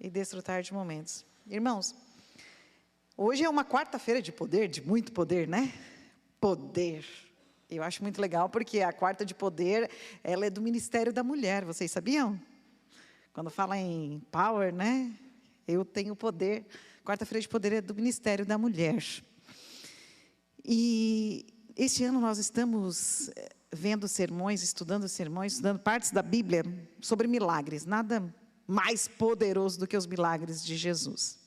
e desfrutar de momentos. Irmãos, hoje é uma quarta-feira de poder, de muito poder, né? Poder. Eu acho muito legal porque a quarta de poder, ela é do Ministério da Mulher, vocês sabiam? Quando fala em power, né? Eu tenho poder. Quarta-feira de poder é do Ministério da Mulher. E este ano nós estamos vendo sermões, estudando partes da Bíblia sobre milagres. Nada mais poderoso do que os milagres de Jesus.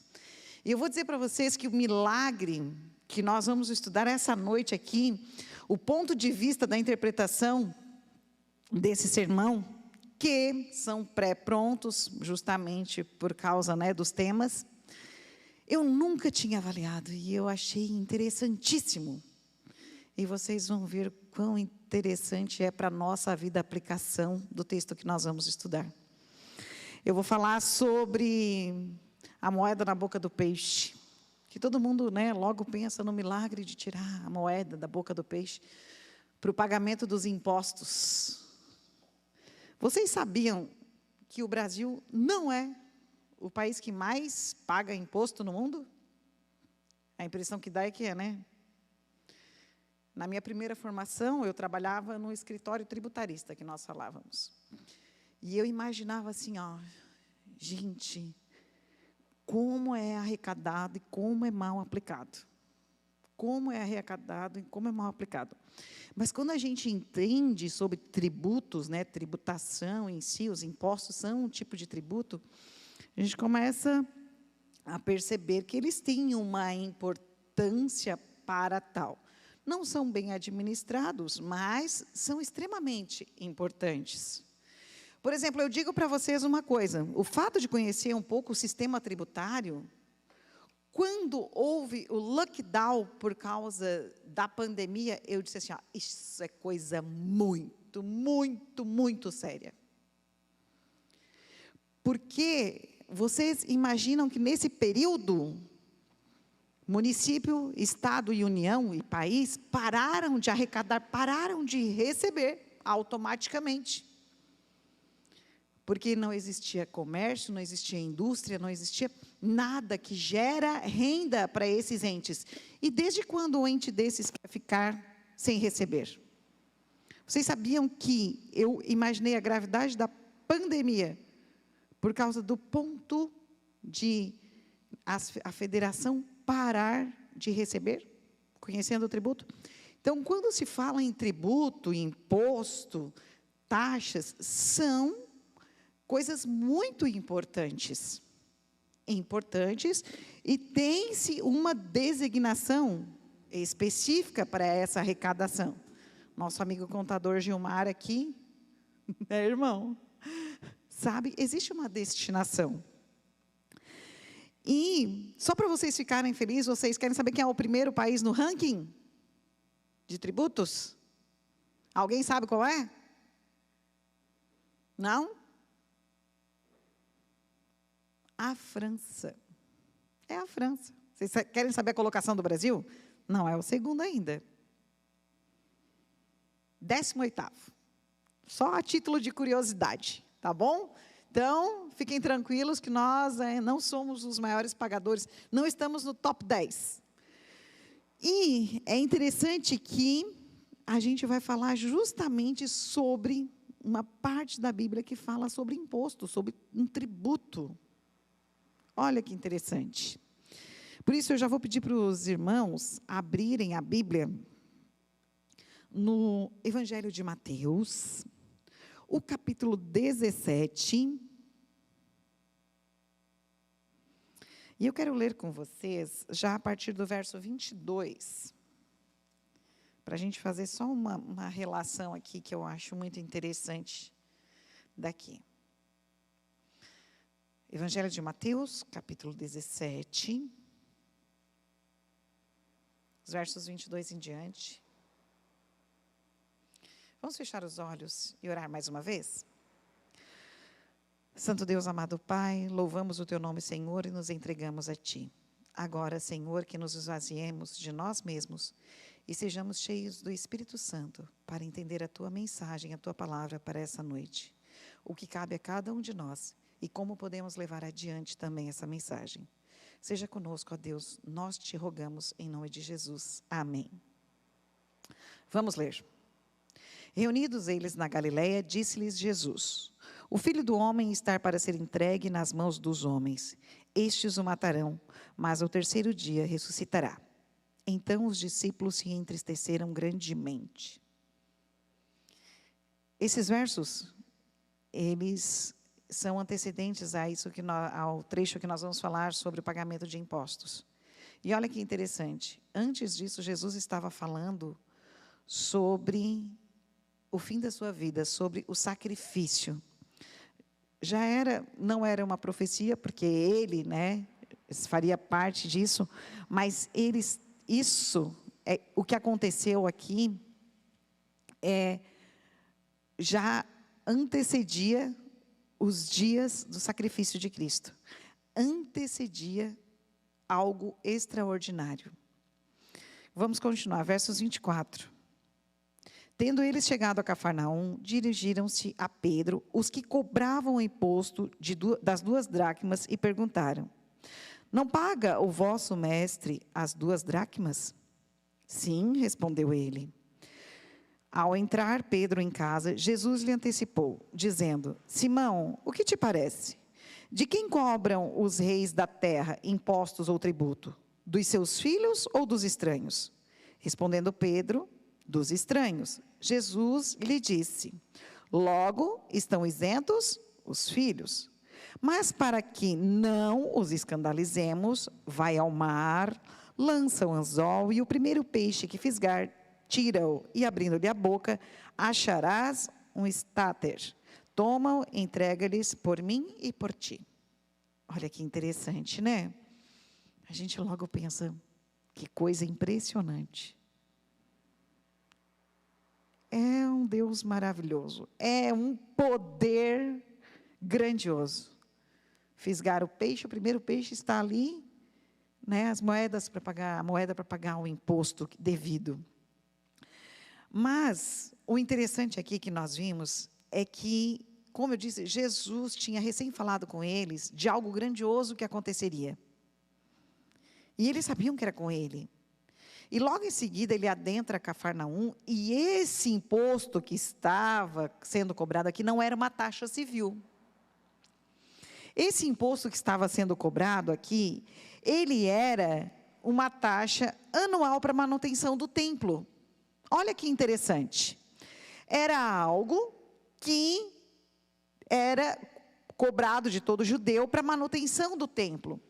E eu vou dizer para vocês que o milagre que nós vamos estudar essa noite aqui, o ponto de vista da interpretação desse sermão, que são pré-prontos, justamente por causa, né, dos temas, eu nunca tinha avaliado e eu achei interessantíssimo. E vocês vão ver quão interessante é para a nossa vida a aplicação do texto que nós vamos estudar. Eu vou falar sobre a moeda na boca do peixe, que todo mundo, né, logo pensa no milagre de tirar a moeda da boca do peixe para o pagamento dos impostos. Vocês sabiam que o Brasil não é o país que mais paga imposto no mundo? A impressão que dá é que é, né? Na minha primeira formação, eu trabalhava no escritório tributarista, que nós falávamos. E eu imaginava assim, ó, gente, como é arrecadado e como é mal aplicado. Como é arrecadado e como é mal aplicado. Mas quando a gente entende sobre tributos, né, tributação em si, os impostos são um tipo de tributo, a gente começa a perceber que eles têm uma importância para tal. Não são bem administrados, mas são extremamente importantes. Por exemplo, eu digo para vocês uma coisa, o fato de conhecer um pouco o sistema tributário, quando houve o lockdown por causa da pandemia, eu disse assim, isso é coisa muito, muito, muito séria. Porque vocês imaginam que nesse período, município, estado e união e país pararam de arrecadar, pararam de receber automaticamente. Porque não existia comércio, não existia indústria, não existia nada que gera renda para esses entes. E desde quando um ente desses quer ficar sem receber? Vocês sabiam que eu imaginei a gravidade da pandemia por causa do ponto de a federação parar de receber, conhecendo o tributo? Então, quando se fala em tributo, imposto, taxas, são coisas muito importantes. E tem-se uma designação específica para essa arrecadação. Nosso amigo contador Gilmar aqui, né, irmão? Sabe, existe uma destinação. E, só para vocês ficarem felizes, vocês querem saber quem é o primeiro país no ranking de tributos? Alguém sabe qual é? Não? A França. É a França. Vocês querem saber a colocação do Brasil? Não, é o segundo ainda. 18º. Só a título de curiosidade, tá bom? Então, fiquem tranquilos que nós não somos os maiores pagadores, não estamos no top 10. E é interessante que a gente vai falar justamente sobre uma parte da Bíblia que fala sobre imposto, sobre um tributo. Olha que interessante. Por isso, eu já vou pedir para os irmãos abrirem a Bíblia no Evangelho de Mateus, o capítulo 17. E eu quero ler com vocês, já a partir do verso 22, para a gente fazer só uma relação aqui, que eu acho muito interessante daqui. Evangelho de Mateus, capítulo 17, os versos 22 em diante. Vamos fechar os olhos e orar mais uma vez? Santo Deus, amado Pai, louvamos o Teu nome, Senhor, e nos entregamos a Ti. Agora, Senhor, que nos esvaziemos de nós mesmos e sejamos cheios do Espírito Santo para entender a Tua mensagem, a Tua palavra para essa noite. O que cabe a cada um de nós, e como podemos levar adiante também essa mensagem. Seja conosco, ó Deus, nós te rogamos em nome de Jesus. Amém. Vamos ler. Reunidos eles na Galileia, disse-lhes Jesus: o Filho do Homem está para ser entregue nas mãos dos homens. Estes o matarão, mas ao terceiro dia ressuscitará. Então os discípulos se entristeceram grandemente. Esses versos, eles são antecedentes a isso ao trecho que nós vamos falar sobre o pagamento de impostos. E olha que interessante, antes disso Jesus estava falando sobre o fim da sua vida, sobre o sacrifício. Não era uma profecia, porque ele, faria parte disso, mas o que aconteceu aqui já antecedia os dias do sacrifício de Cristo. Antecedia algo extraordinário. Vamos continuar, versos 24. Tendo eles chegado a Cafarnaum, dirigiram-se a Pedro, os que cobravam o imposto das 2 dracmas, e perguntaram: não paga o vosso mestre as 2 dracmas? Sim, respondeu ele. Ao entrar Pedro em casa, Jesus lhe antecipou, dizendo: Simão, o que te parece? De quem cobram os reis da terra impostos ou tributo? Dos seus filhos ou dos estranhos? Respondendo Pedro: dos estranhos. Jesus lhe disse: logo estão isentos os filhos. Mas para que não os escandalizemos, vai ao mar, lança o anzol e o primeiro peixe que fisgar, tira-o, e abrindo-lhe a boca, acharás um estáter. Toma-o, entrega-lhes por mim e por ti. Olha que interessante, né? A gente logo pensa, que coisa impressionante. É um Deus maravilhoso, é um poder grandioso. Fisgar o peixe, o primeiro peixe está ali, as moedas para pagar, a moeda para pagar o imposto devido. Mas o interessante aqui que nós vimos é que, como eu disse, Jesus tinha recém falado com eles de algo grandioso que aconteceria. E eles sabiam que era com ele. E logo em seguida ele adentra Cafarnaum, e esse imposto que estava sendo cobrado aqui não era uma taxa civil. Esse imposto que estava sendo cobrado aqui, ele era uma taxa anual para manutenção do templo. Olha que interessante. Era algo que era cobrado de todo judeu para manutenção do templo.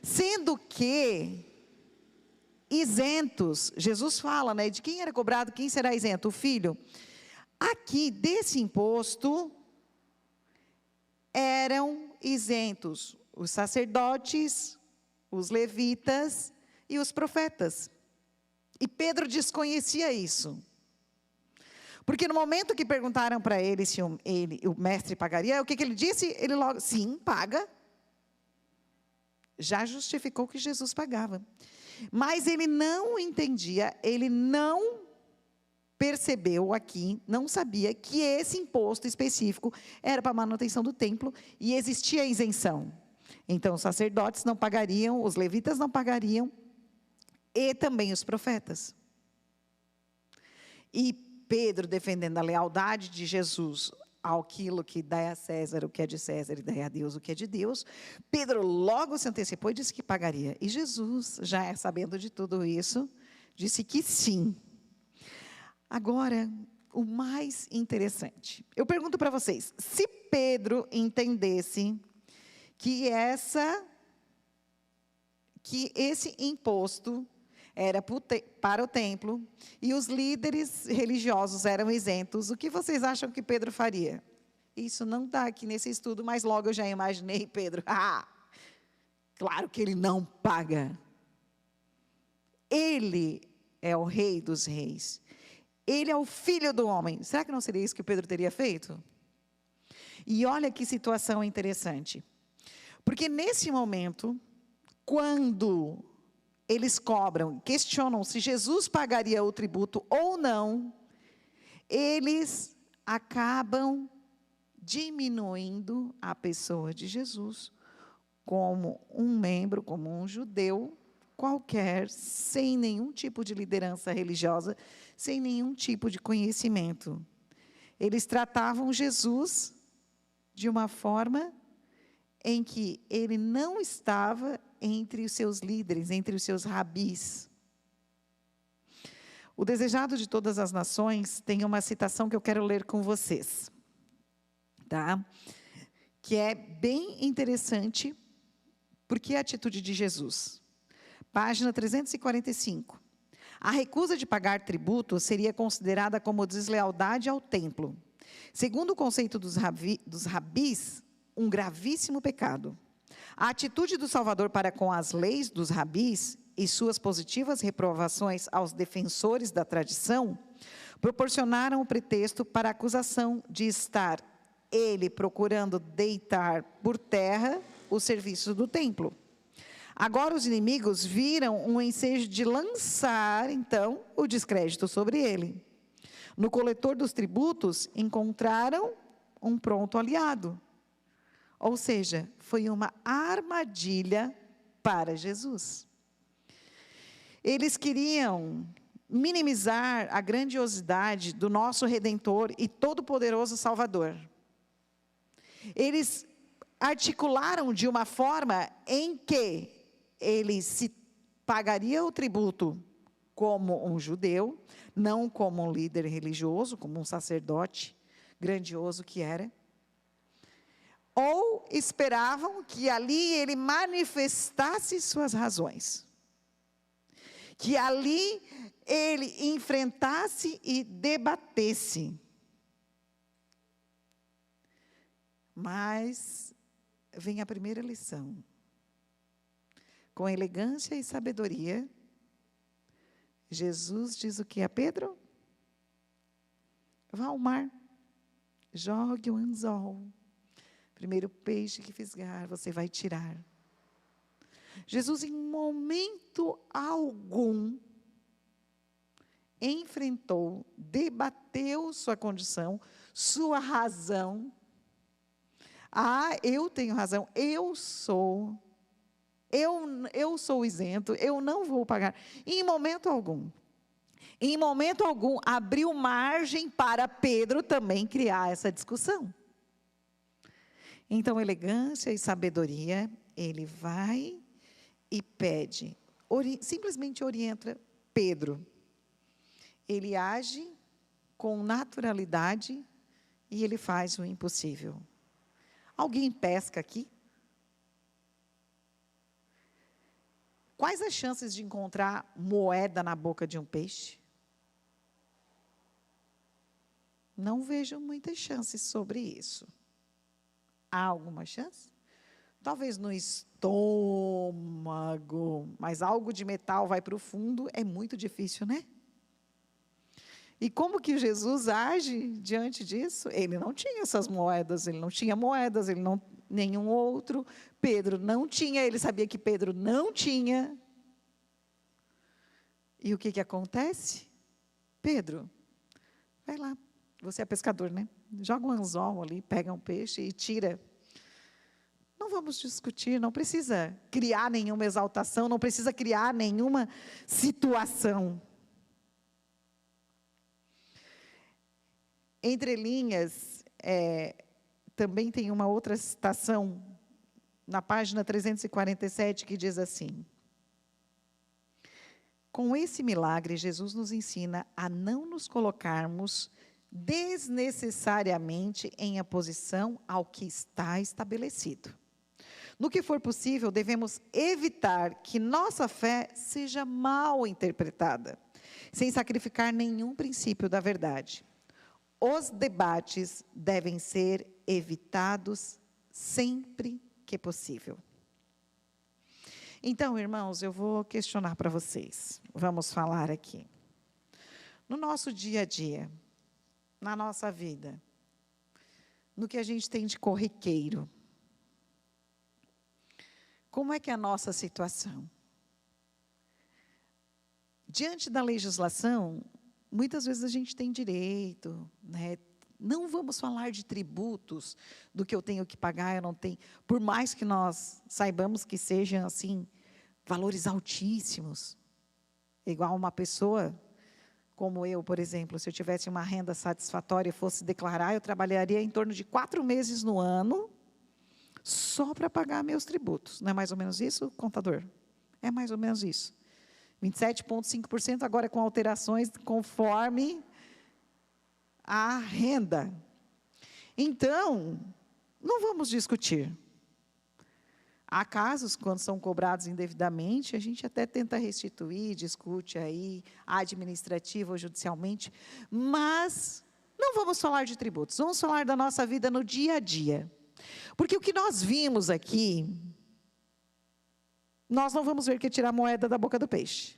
Sendo que isentos, Jesus fala, de quem era cobrado, quem será isento? O filho. Aqui, desse imposto, eram isentos os sacerdotes, os levitas e os profetas. E Pedro desconhecia isso. Porque no momento que perguntaram para ele se o mestre pagaria, o que ele disse? Ele logo, sim, paga. Já justificou que Jesus pagava. Mas ele não entendia, ele não percebeu aqui, não sabia que esse imposto específico era para a manutenção do templo e existia isenção. Então, os sacerdotes não pagariam, os levitas não pagariam, e também os profetas. E Pedro, defendendo a lealdade de Jesus àquilo que dá a César o que é de César e dá a Deus o que é de Deus, Pedro logo se antecipou e disse que pagaria. E Jesus, já sabendo de tudo isso, disse que sim. Agora, o mais interessante. Eu pergunto para vocês, se Pedro entendesse que esse imposto era para o templo, e os líderes religiosos eram isentos, o que vocês acham que Pedro faria? Isso não está aqui nesse estudo, mas logo eu já imaginei Pedro. Claro que ele não paga. Ele é o rei dos reis. Ele é o filho do homem. Será que não seria isso que Pedro teria feito? E olha que situação interessante. Porque nesse momento, quando eles questionam se Jesus pagaria o tributo ou não, eles acabam diminuindo a pessoa de Jesus como um membro, como um judeu qualquer, sem nenhum tipo de liderança religiosa, sem nenhum tipo de conhecimento. Eles tratavam Jesus de uma forma em que ele não estava entre os seus líderes, entre os seus rabis. O Desejado de Todas as Nações tem uma citação que eu quero ler com vocês, tá? Que é bem interessante, porque a atitude de Jesus. Página 345. A recusa de pagar tributo seria considerada como deslealdade ao templo. Segundo o conceito dos rabis, um gravíssimo pecado. A atitude do Salvador para com as leis dos rabis e suas positivas reprovações aos defensores da tradição proporcionaram o pretexto para a acusação de estar ele procurando deitar por terra o serviço do templo. Agora os inimigos viram um ensejo de lançar, então, o descrédito sobre ele. No coletor dos tributos, encontraram um pronto aliado. Ou seja, foi uma armadilha para Jesus. Eles queriam minimizar a grandiosidade do nosso Redentor e todo-poderoso Salvador. Eles articularam de uma forma em que ele se pagaria o tributo como um judeu, não como um líder religioso, como um sacerdote grandioso que era. Ou esperavam que ali ele manifestasse suas razões. Que ali ele enfrentasse e debatesse. Mas vem a primeira lição. Com elegância e sabedoria, Jesus diz o que a Pedro? Vá ao mar, jogue o anzol. Primeiro peixe que fisgar, você vai tirar. Jesus, em momento algum, enfrentou, debateu sua condição, sua razão. Ah, eu tenho razão, eu sou isento, eu não vou pagar. Em momento algum, abriu margem para Pedro também criar essa discussão. Então, elegância e sabedoria, ele vai e pede, simplesmente orienta Pedro. Ele age com naturalidade e ele faz o impossível. Alguém pesca aqui? Quais as chances de encontrar moeda na boca de um peixe? Não vejo muitas chances sobre isso. Há alguma chance? Talvez no estômago, mas algo de metal vai para o fundo, é muito difícil, né? E como que Jesus age diante disso? Ele não tinha essas moedas, ele não tinha moedas, ele não, nenhum outro. Pedro não tinha, ele sabia que Pedro não tinha. E o que acontece? Pedro, vai lá, você é pescador, né? Joga um anzol ali, pega um peixe e tira. Não vamos discutir, não precisa criar nenhuma exaltação, não precisa criar nenhuma situação. Entre linhas, também tem uma outra citação, na página 347, que diz assim: com esse milagre, Jesus nos ensina a não nos colocarmos desnecessariamente em oposição ao que está estabelecido. No que for possível, devemos evitar que nossa fé seja mal interpretada, sem sacrificar nenhum princípio da verdade. Os debates devem ser evitados sempre que possível. Então, irmãos, eu vou questionar para vocês. Vamos falar aqui. No nosso dia a dia, na nossa vida, no que a gente tem de corriqueiro, como é que é a nossa situação? Diante da legislação, muitas vezes a gente tem direito, né? Não vamos falar de tributos, do que eu tenho que pagar, eu não tenho. Por mais que nós saibamos que sejam, assim, valores altíssimos. Igual uma pessoa como eu, por exemplo, se eu tivesse uma renda satisfatória e fosse declarar, eu trabalharia em torno de 4 meses no ano, só para pagar meus tributos. Não é mais ou menos isso, contador? É mais ou menos isso. 27,5% agora com alterações conforme a renda. Então, não vamos discutir. Há casos, quando são cobrados indevidamente, a gente até tenta restituir, discute aí, administrativo ou judicialmente, mas não vamos falar de tributos, vamos falar da nossa vida no dia a dia. Porque o que nós vimos aqui, nós não vamos ver que é tirar moeda da boca do peixe,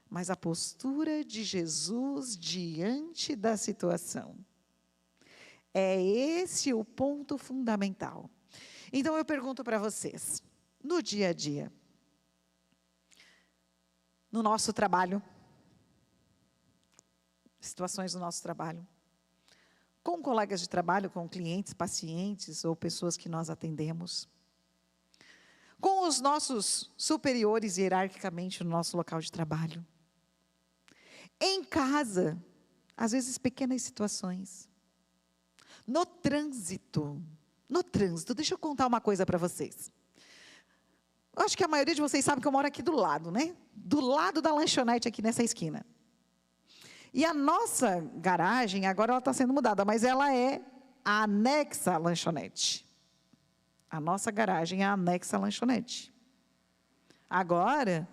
mas a postura de Jesus diante da situação. É esse o ponto fundamental. Então, eu pergunto para vocês, no dia a dia, no nosso trabalho, situações do nosso trabalho, com colegas de trabalho, com clientes, pacientes ou pessoas que nós atendemos, com os nossos superiores hierarquicamente no nosso local de trabalho, em casa, às vezes pequenas situações, no trânsito, deixa eu contar uma coisa para vocês. Eu acho que a maioria de vocês sabe que eu moro aqui do lado, né? Do lado da lanchonete, aqui nessa esquina. E a nossa garagem, agora ela está sendo mudada, mas ela é anexa à lanchonete. A nossa garagem é anexa à lanchonete. Agora,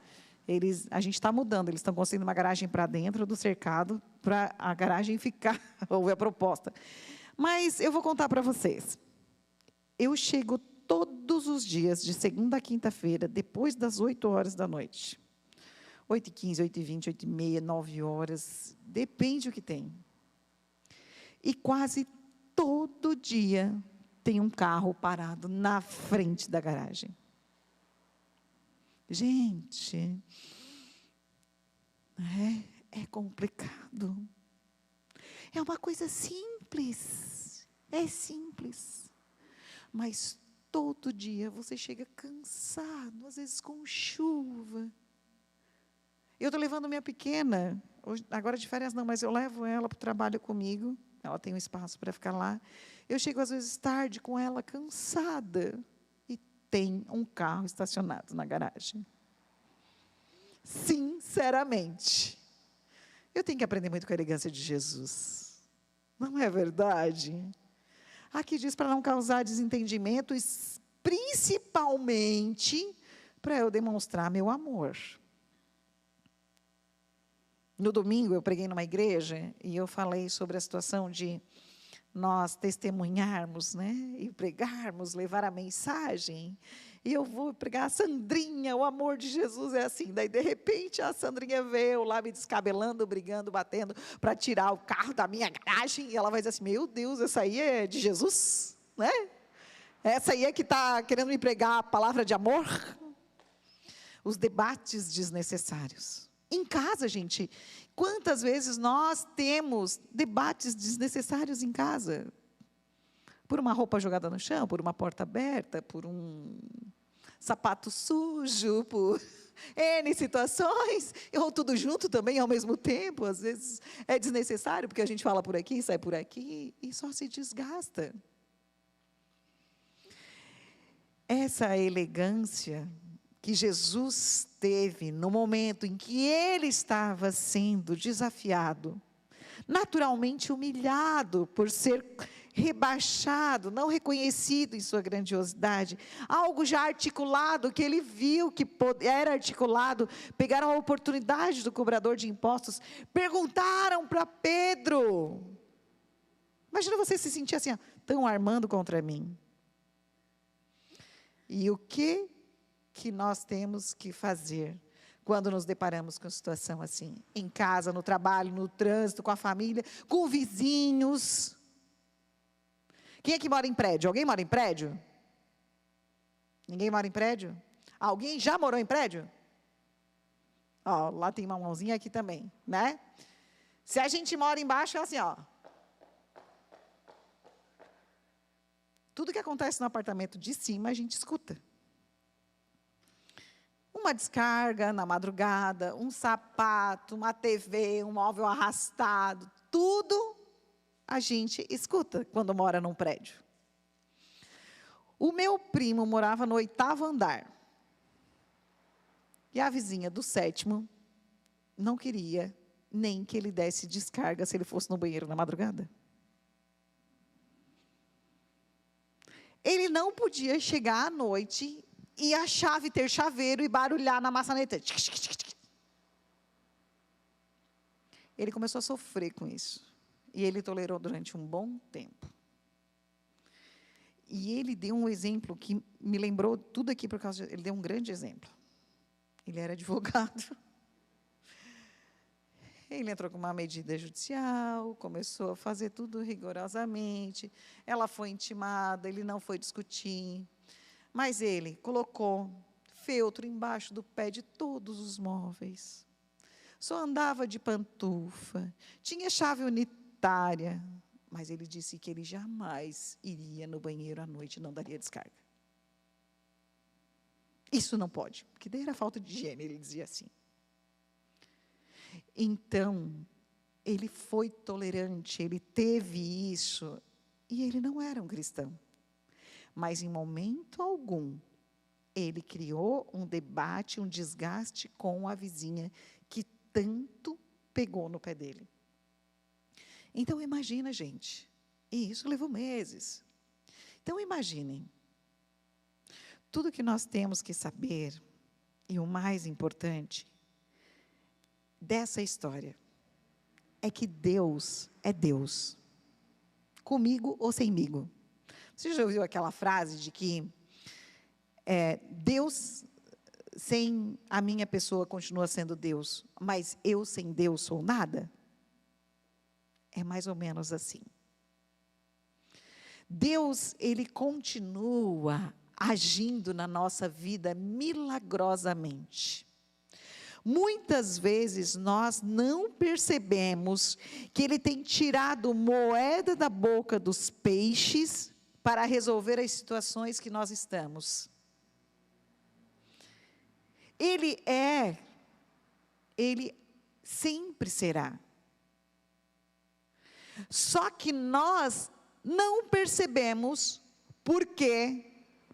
a gente está mudando, eles estão construindo uma garagem para dentro do cercado, para a garagem ficar, ou é a proposta. Mas eu vou contar para vocês. Eu chego todos os dias, de segunda a quinta-feira, depois das 8 horas da noite. 8h15, 8h20, 8h30, 9 horas, depende do que tem. E quase todo dia tem um carro parado na frente da garagem. Gente, é complicado. É uma coisa simples, é simples. Mas todo dia você chega cansado, às vezes com chuva. Eu estou levando minha pequena, agora de férias não, mas eu levo ela para o trabalho comigo, ela tem um espaço para ficar lá. Eu chego às vezes tarde com ela cansada e tem um carro estacionado na garagem. Sinceramente, eu tenho que aprender muito com a elegância de Jesus. Não é verdade? Aqui diz para não causar desentendimento, principalmente para eu demonstrar meu amor. No domingo, eu preguei numa igreja e eu falei sobre a situação de nós testemunharmos, né, e pregarmos, levar a mensagem. E eu vou pregar a Sandrinha, o amor de Jesus é assim. Daí, de repente, a Sandrinha veio lá me descabelando, brigando, batendo, para tirar o carro da minha garagem. E ela vai dizer assim, meu Deus, essa aí é de Jesus? Né? Essa aí é que está querendo me pregar a palavra de amor? Os debates desnecessários. Em casa, gente, quantas vezes nós temos debates desnecessários em casa? Por uma roupa jogada no chão, por uma porta aberta, por um sapato sujo, por N situações, ou tudo junto também ao mesmo tempo. Às vezes é desnecessário, porque a gente fala por aqui, sai por aqui, e só se desgasta. Essa elegância que Jesus teve no momento em que ele estava sendo desafiado, naturalmente humilhado por ser rebaixado, não reconhecido em sua grandiosidade, algo já articulado, que ele viu que era articulado, pegaram a oportunidade do cobrador de impostos, perguntaram para Pedro, imagina você se sentir assim, estão armando contra mim. E o que nós temos que fazer quando nos deparamos com situação assim? Em casa, no trabalho, no trânsito, com a família, com vizinhos. Quem é que mora em prédio? Alguém mora em prédio? Ninguém mora em prédio? Alguém já morou em prédio? Ó, lá tem uma mãozinha, aqui também, né? Se a gente mora embaixo, é assim, ó. Tudo que acontece no apartamento de cima, a gente escuta. Uma descarga na madrugada, um sapato, uma TV, um móvel arrastado, tudo a gente escuta quando mora num prédio. O meu primo morava no 8º andar. E a vizinha do 7º não queria nem que ele desse descarga se ele fosse no banheiro na madrugada. Ele não podia chegar à noite e a chave ter chaveiro e barulhar na maçaneta. Ele começou a sofrer com isso. E ele tolerou durante um bom tempo. E ele deu um exemplo que me lembrou tudo aqui por causa de... Ele deu um grande exemplo. Ele era advogado. Ele entrou com uma medida judicial, começou a fazer tudo rigorosamente. Ela foi intimada, ele não foi discutir. Mas ele colocou feltro embaixo do pé de todos os móveis. Só andava de pantufa, tinha chave unitária, mas ele disse que ele jamais iria no banheiro à noite e não daria descarga. Isso não pode, porque daí era falta de higiene, ele dizia assim. Então, ele foi tolerante, ele teve isso, e ele não era um cristão. Mas, em momento algum, ele criou um debate, um desgaste com a vizinha, que tanto pegou no pé dele. Então, imagina, gente, e isso levou meses. Então, imaginem, tudo que nós temos que saber, e o mais importante, dessa história, é que Deus é Deus, comigo ou semigo. Você já ouviu aquela frase de que Deus sem a minha pessoa continua sendo Deus, mas eu sem Deus sou nada? É mais ou menos assim. Deus, Ele continua agindo na nossa vida milagrosamente. Muitas vezes nós não percebemos que Ele tem tirado moeda da boca dos peixes para resolver as situações que nós estamos. Ele sempre será. Só que nós não percebemos porque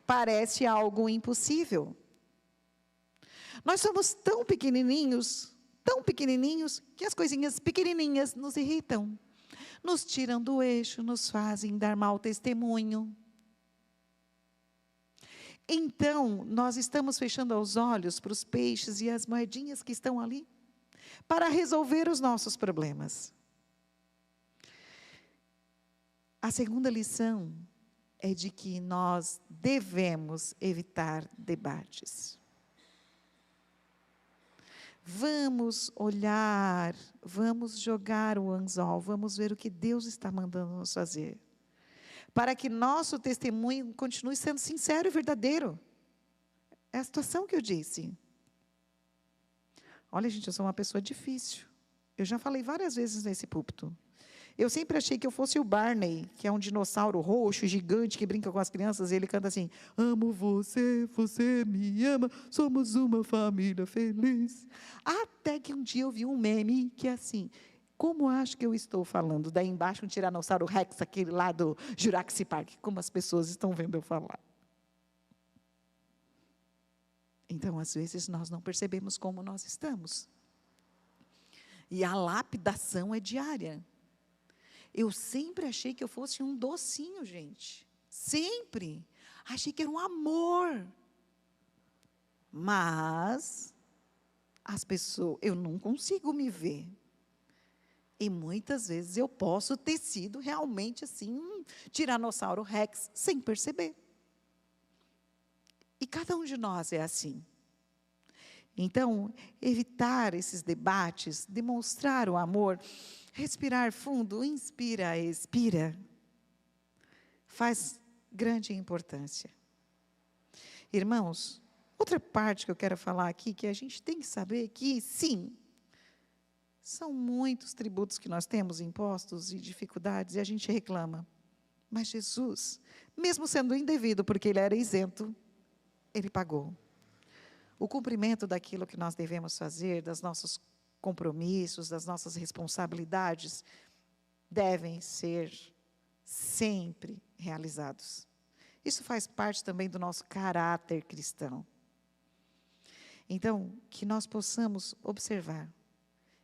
parece algo impossível. Nós somos tão pequenininhos, que as coisinhas pequenininhas nos irritam, nos tiram do eixo, nos fazem dar mau testemunho. Então, nós estamos fechando os olhos para os peixes e as moedinhas que estão ali, para resolver os nossos problemas. A segunda lição é de que nós devemos evitar debates. Vamos olhar, vamos jogar o anzol, vamos ver o que Deus está mandando nos fazer, para que nosso testemunho continue sendo sincero e verdadeiro. É a situação que eu disse. Olha, gente, eu sou uma pessoa difícil. Eu já falei várias vezes nesse púlpito. Eu sempre achei que eu fosse o Barney, que é um dinossauro roxo, gigante, que brinca com as crianças, e ele canta assim: amo você, você me ama, somos uma família feliz. Até que um dia eu vi um meme que é assim: como acho que eu estou falando? Daí embaixo um Tiranossauro Rex, aquele lá do Jurassic Park, como as pessoas estão vendo eu falar. Então, às vezes, nós não percebemos como nós estamos. E a lapidação é diária. Eu sempre achei que eu fosse um docinho, gente. Sempre. Achei que era um amor. Mas, as pessoas, eu não consigo me ver. E muitas vezes eu posso ter sido realmente assim, um Tiranossauro Rex, sem perceber. E cada um de nós é assim. Então, evitar esses debates, demonstrar o amor, respirar fundo, inspira, expira, faz grande importância. Irmãos, outra parte que eu quero falar aqui, que a gente tem que saber que, sim, são muitos tributos que nós temos impostos e dificuldades, e a gente reclama. Mas Jesus, mesmo sendo indevido, porque ele era isento, ele pagou. O cumprimento daquilo que nós devemos fazer, dos nossos compromissos, das nossas responsabilidades, devem ser sempre realizados. Isso faz parte também do nosso caráter cristão. Então, que nós possamos observar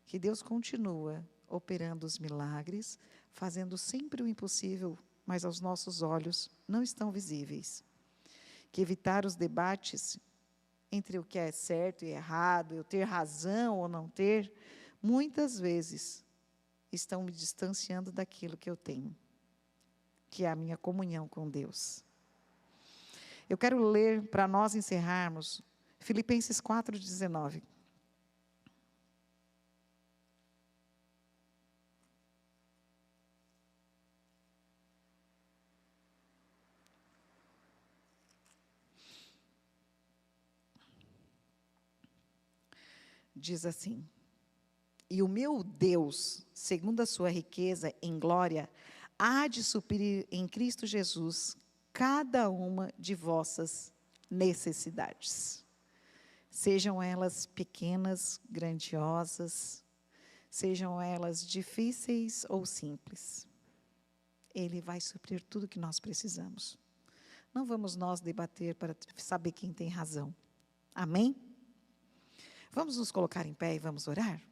que Deus continua operando os milagres, fazendo sempre o impossível, mas aos nossos olhos não estão visíveis. Que evitar os debates entre o que é certo e errado, eu ter razão ou não ter, muitas vezes estão me distanciando daquilo que eu tenho, que é a minha comunhão com Deus. Eu quero ler, para nós encerrarmos, Filipenses 4:19. Diz assim: e o meu Deus, segundo a sua riqueza em glória, há de suprir em Cristo Jesus cada uma de vossas necessidades. Sejam elas pequenas, grandiosas, sejam elas difíceis ou simples. Ele vai suprir tudo que nós precisamos. Não vamos nós debater para saber quem tem razão. Amém? Vamos nos colocar em pé e vamos orar?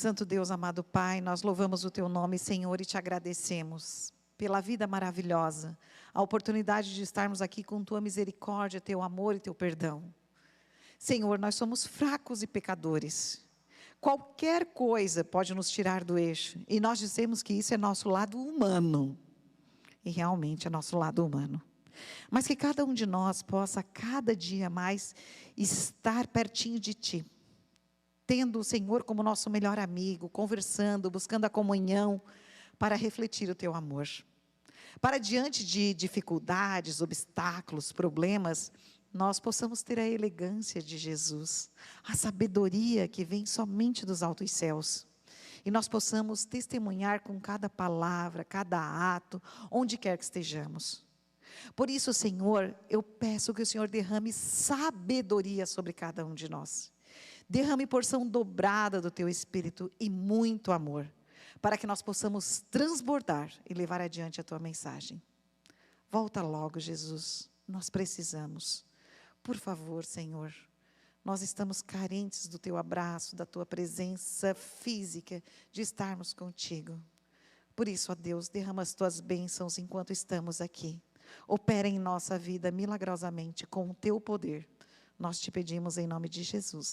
Santo Deus, amado Pai, nós louvamos o Teu nome, Senhor, e te agradecemos pela vida maravilhosa, a oportunidade de estarmos aqui com Tua misericórdia, Teu amor e Teu perdão. Senhor, nós somos fracos e pecadores. Qualquer coisa pode nos tirar do eixo, e nós dizemos que isso é nosso lado humano, e realmente é nosso lado humano. Mas que cada um de nós possa, cada dia mais, estar pertinho de Ti, tendo o Senhor como nosso melhor amigo, conversando, buscando a comunhão, para refletir o Teu amor. Para diante de dificuldades, obstáculos, problemas, nós possamos ter a elegância de Jesus, a sabedoria que vem somente dos altos céus. E nós possamos testemunhar com cada palavra, cada ato, onde quer que estejamos. Por isso, Senhor, eu peço que o Senhor derrame sabedoria sobre cada um de nós. Derrame porção dobrada do Teu Espírito e muito amor, para que nós possamos transbordar e levar adiante a Tua mensagem. Volta logo, Jesus, nós precisamos. Por favor, Senhor, nós estamos carentes do Teu abraço, da Tua presença física, de estarmos contigo. Por isso, ó Deus, derrama as Tuas bênçãos enquanto estamos aqui. Opera em nossa vida milagrosamente com o Teu poder. Nós te pedimos em nome de Jesus.